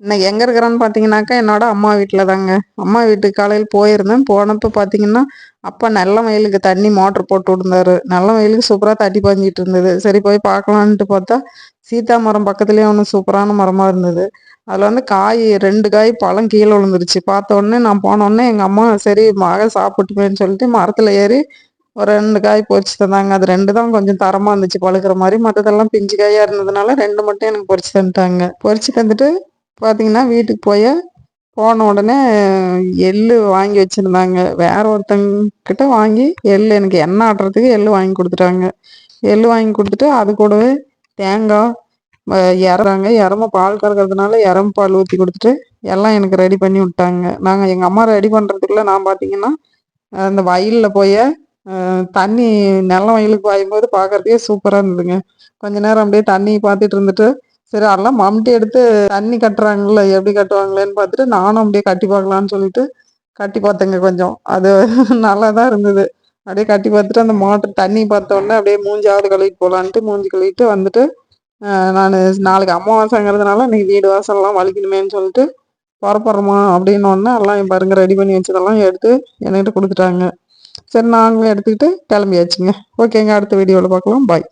இன்னைக்கு எங்க இருக்கிறேன்னு பார்த்தீங்கன்னாக்கா, என்னோட அம்மா வீட்ல தாங்க. அம்மா வீட்டுக்கு காலையில போயிருந்தேன். போனப்ப பார்த்தீங்கன்னா, அப்பா நல்ல வயலுக்கு தண்ணி மோட்டர் போட்டு விட்டுருந்தாரு. நல்ல வயலுக்கு சூப்பரா தண்ணி பாய்ஞ்சிட்டு இருந்தது. சரி போய் பார்க்கலான்ட்டு பார்த்தா, சீத்தா மரம் பக்கத்துலயே ஒண்ணு சூப்பரான மரமா இருந்தது. அதுல வந்து காய் 2 காய் பழம் கீழ விழுந்துருச்சு. பார்த்த உடனே நான் போனோனே எங்க அம்மா சரி மக சாப்பிட்டுமேன்னு சொல்லிட்டு மரத்துல ஏறி ஒரு 2 காய் பொறிச்சு தந்தாங்க. அது 2 தான் கொஞ்சம் தரமா இருந்துச்சு பழுக்கிற மாரி. மத்ததெல்லாம் பிஞ்சு காயா இருந்ததுனால 2 மட்டும் எனக்கு பொறிச்சு தந்துட்டாங்க. பொறிச்சு தந்துட்டு பார்த்தீங்கன்னா, வீட்டுக்கு போன உடனே எள்ளு வாங்கி வச்சிருந்தாங்க. வேற ஒருத்தங்ககிட்ட வாங்கி எனக்கு எண்ணெய் ஆட்டுறதுக்கு எள்ளு வாங்கி குடுத்துட்டாங்க. எள்ளு வாங்கி குடுத்துட்டு, அது கூடவே தேங்காய், எரம பால் கறக்கிறதுனால எரம பால் ஊத்தி குடுத்துட்டு, எல்லாம் எனக்கு ரெடி பண்ணி விட்டாங்க. எங்க அம்மா ரெடி பண்றதுக்குள்ள நான் பார்த்தீங்கன்னா, அந்த வயல்ல தண்ணி நல்ல வயலுக்கு பாயும்போது பார்க்கறதுக்கே சூப்பரா இருந்ததுங்க. கொஞ்ச நேரம் அப்படியே தண்ணி பார்த்துட்டு இருந்துட்டு, சரி அதெல்லாம் மம்முட்டி எடுத்து தண்ணி கட்டுறாங்கல்ல, எப்படி கட்டுவாங்களேன்னு பார்த்துட்டு, நானும் அப்படியே கட்டி பார்க்கலான்னு சொல்லிட்டு கட்டி பார்த்தேங்க கொஞ்சம். அது நல்லா தான் இருந்தது. அப்படியே கட்டி பார்த்துட்டு, அந்த மோட்டர் தண்ணி பார்த்தோன்னே அப்படியே மூஞ்சியாவது கழுவிட்டு போலான்ட்டு மூஞ்சி கழுவிட்டு வந்துட்டு, நானு நாளைக்கு அமாவாசைங்கிறதுனால இன்னைக்கு வீடு வாசல்லாம் வலிக்கணுமேன்னு சொல்லிட்டு, பொறப்படுறோமா அப்படின்னோடனே எல்லாம் பாருங்க ரெடி பண்ணி வச்சதெல்லாம் எடுத்து என்கிட்ட குடுத்துட்டாங்க. சரி நாங்களும் எடுத்துக்கிட்டு கிளம்பியாச்சுங்க. ஓகேங்க. அடுத்த வீடியோவில் பார்க்கலாம். பாய்.